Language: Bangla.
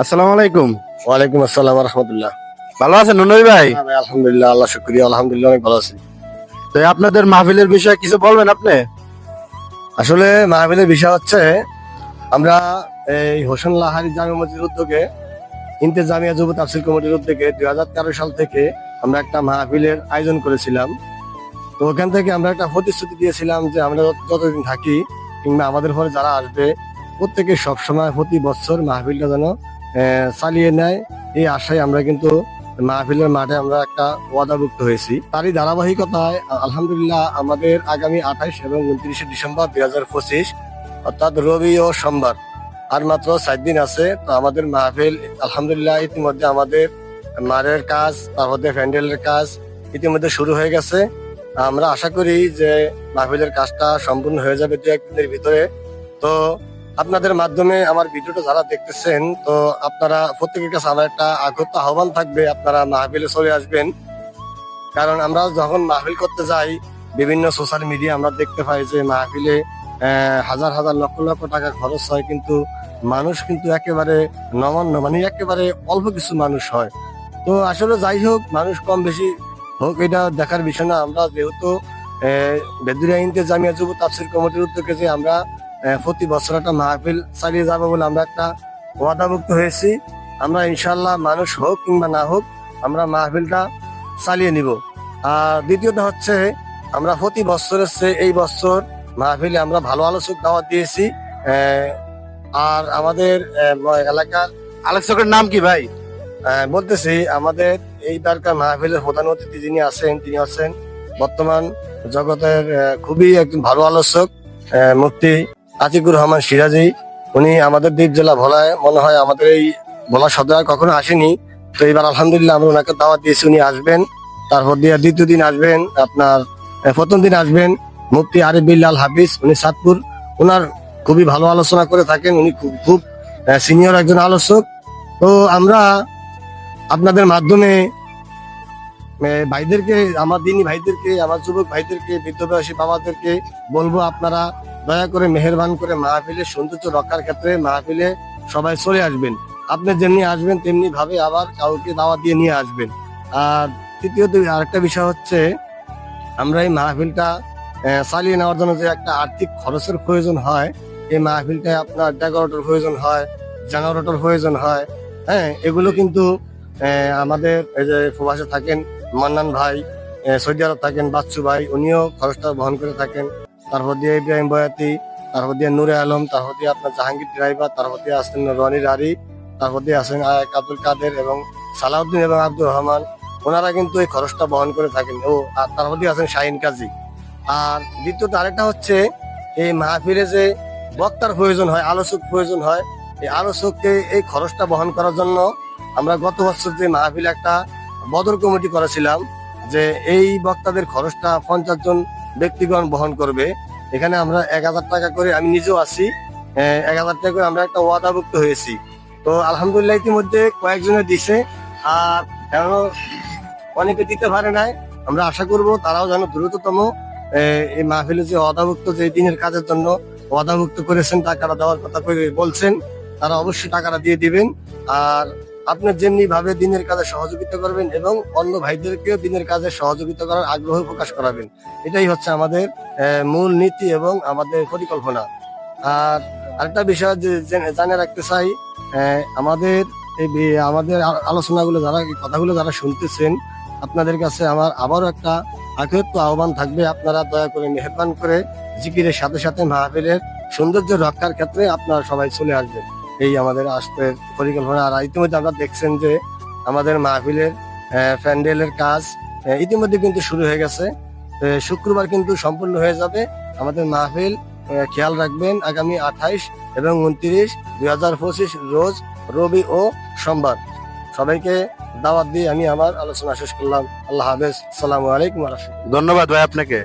আসসালামু আলাইকুম। ওয়ালাইকুম আসসালাম রহমতুল্লাহ। ভালো আছেন নুনবী ভাই? ভাই আলহামদুলিল্লাহ, আল্লাহ শুকরিয়া, আলহামদুলিল্লাহ অনেক ভালো আছি। তো আপনাদের মাহফিলের বিষয়ে কিছু বলবেন আপনি? আসলে মাহফিলের বিষয় হচ্ছে আমরা এই হোসেন লাহারি জামে মসজিদের উদ্যোগে ইন্তেজামিয়া যুব তাফসীর কমিটির উদ্যোগে 2013 সাল থেকে আমরা একটা মাহফিলের আয়োজন করেছিলাম। তো ওখান থেকে আমরা একটা প্রতিশ্রুতি দিয়েছিলাম যে আমরা যতদিন থাকি কিংবা আমাদের পরে যারা আসবে প্রত্যেকে সবসময় প্রতি বছর মাহফিলটা যেন চালিয়ে নেয়, এই আশায় আমরা কিন্তু মাহফিলের মাঠে আমরা একটা ওয়াদাভুক্ত হয়েছি। তারই ধারাবাহিকতায় আলহামদুলিল্লাহ আমাদের আগামী 28 এবং 29 ডিসেম্বর 2025 অর্থাৎ রবি ও সোমবার আর মাত্র 4 দিন আছে। তো আমাদের মাহফিল আলহামদুলিল্লাহ ইতিমধ্যে আমাদের মারের কাজ, তারপর প্যান্ডেলের কাজ ইতিমধ্যে শুরু হয়ে গেছে। আমরা আশা করি যে মাহফিলের কাজটা সম্পূর্ণ হয়ে যাবে 2-1 দিনের ভিতরে। তো আপনাদের মাধ্যমে আমার ভিডিওটা যারা দেখতেছেন, তো আপনারা প্রত্যেকের কাছে আমার একটা আগত আহ্বান থাকবে, আপনারা মাহফিলে চলে আসবেন। কারণ আমরা যখন মাহফিল করতে যাই বিভিন্ন সোশ্যাল মিডিয়া আমরা দেখতে পাই যে মাহফিলে হাজার হাজার লক্ষ লক্ষ টাকা খরচ হয়, কিন্তু মানুষ কিন্তু একেবারে নগণ্য, মানে একেবারে অল্প কিছু মানুষ হয়। তো আসলে যাই হোক, মানুষ কম বেশি হোক এটা দেখার বিষয় না। আমরা যেহেতু বেদুরিয়া ইন্তেজামিয়া যুব তাফসীর কমিটির উদ্যোগে যে আমরা প্রতি বছর একটা মাহফিল চালিয়ে যাবো বলে আমরা একটা ওয়াদাভুক্ত হয়েছি। আমরা ইনশাল্লাহ মানুষ হোক কিংবা না হোক আমরা মাহফিলটা চালিয়ে নিব। আর দ্বিতীয়ত হচ্ছে আমরা প্রতি বছরের চেয়ে এই বছর মাহফিলে আমরা ভালো আলোচক দাওয়াত দিয়েছি। আর আমাদের এলাকার আলোচকের নাম কি ভাই? বলতেছি, আমাদের এই বারকার মাহফিলের প্রধান অতিথি যিনি আছেন তিনি হচ্ছেন বর্তমান জগতের খুবই একজন ভালো আলোচক মুফতি আতিকুর রহমান সিরাজি। উনি আমাদের দ্বীপ জেলা ভোলায় মনে হয় আমাদের এই ভোলা সদর কখনো আসেনি। তো এবার আলহামদুলিল্লাহ আমরা ওনাকে দাওয়াত দিয়েছি, উনি আসবেন। তারপর দিয়ে দ্বিতীয় দিন আসবেন আপনার প্রথম দিন আসবেন মুফতি আরিফ বিল্লাল হাফিজ, উনি চাঁদপুর। ওনার খুবই ভালো আলোচনা করে থাকেন, উনি খুব সিনিয়র একজন আলোচক। তো আমরা আপনাদের মাধ্যমে ভাইদেরকে, আমার দিনী ভাইদেরকে, আমার যুবক ভাইদেরকে, বৃদ্ধ বয়সী বাবাদেরকে বলবো, আপনারা দয়া করে মেহেরবান করে মাহফিলের সৌন্দর্য রক্ষার ক্ষেত্রে মাহফিলে সবাই চলে আসবেন। আপনি যেমনি আসবেন তেমনি ভাবে আবার কাউকে দাওয়াত দিয়ে নিয়ে আসবেন। আর তৃতীয়ত আরেকটা বিষয় হচ্ছে, আমরা এই মাহফিলটা চালিয়ে নেওয়ার জন্য যে একটা আর্থিক খরচের প্রয়োজন হয়, এই মাহফিলটায় আপনার ডেকোরেটর প্রয়োজন হয়, জেনারেটর প্রয়োজন হয়। হ্যাঁ, এগুলো কিন্তু আমাদের এই যে প্রবাসে থাকেন মান্নান ভাই, সৌদি আরব থাকেন বাচ্চু ভাই, উনিও খরচটা বহন করে থাকেন। তারপর দিয়ে ইব্রাহিম বয়াতি, তারপর দিয়ে নূরে আলম, তারপর দিয়ে আপনার জাহাঙ্গীর ড্রাইভার, তারপর দিয়ে আছেন রনি রারি, তারপর দিয়ে আছেন আব্দুল কাদের এবং সালাউদ্দিন এবং আব্দুর রহমান। ওনারা কিন্তু এই খরচটা বহন করে থাকেন। আর তারপর দিয়ে আছেন শাহিন কাজী। আর দ্বিতীয়ত আরেকটা হচ্ছে, এই মাহফিলে যে বক্তার প্রয়োজন হয়, আলোচক প্রয়োজন হয়, এই আলোচককে এই খরচটা বহন করার জন্য আমরা গত বছর যে মাহফিলে একটা বদর কমিটি করেছিলাম যে এই বক্তাদের খরচটা 50 জন ব্যক্তিগণ বহন করবে। এখানে আমরা 1000 টাকা করে, আমি নিজেও আছি, 1000 টাকা করে আমরা একটা ওয়াদাভুক্ত হয়েছি। তো আলহামদুলিল্লাহ ইতিমধ্যে কয়েকজনে দিছে, আর এখনো অনেকে দিতে পারে নাই। আমরা আশা করব তারাও যেন দ্রুততম এই মাহফিলে যে ওয়াদাভুক্ত, যে দিনের কাজের জন্য ওয়াদাভুক্ত করেছেন, টাকাটা দেওয়ার কথা বলছেন, তারা অবশ্যই টাকাটা দিয়ে দিবেন। আর আপনি যেমনি ভাবে দিনের কাজে সহযোগিতা করবেন এবং অন্য ভাইদেরকেও দিনের কাজে সহযোগিতা করার আগ্রহ প্রকাশ করাবেন, এটাই হচ্ছে আমাদের মূল নীতি এবং আমাদের পরিকল্পনা। আর আরেকটা বিষয় যে জানিয়ে রাখতে চাই, আমাদের আমাদের আলোচনাগুলো যারা, কথাগুলো যারা শুনতেছেন, আপনাদের কাছে আমার আবারও একটা আগ্রহ আহ্বান থাকবে, আপনারা দয়া করে মেহেরবান করে জিকিরের সাথে সাথে মাহফিলের সৌন্দর্য রক্ষার ক্ষেত্রে আপনারা সবাই চলে আসবেন, এই আমাদের আসতে পরিকল্পনা। আর ইতিমধ্যে আপনারা দেখছেন যে আমাদের মাহফিলের প্যান্ডেলের কাজ ইতিমধ্যে কিন্তু শুরু হয়ে গেছে। শুক্রবার কিন্তু সম্পূর্ণ হয়ে যাবে আমাদের মাহফিল। খেয়াল রাখবেন, আগামী 28 এবং 29, 2025 রোজ রবি ও সোমবার। সবাইকে দাওয়াত দিয়ে আমি আমার আলোচনা শেষ করলাম। আল্লাহ হাফেজ, আসসালামু আলাইকুম ওয়া রাহমাতুল্লাহ। ধন্যবাদ ভাই আপনাকে।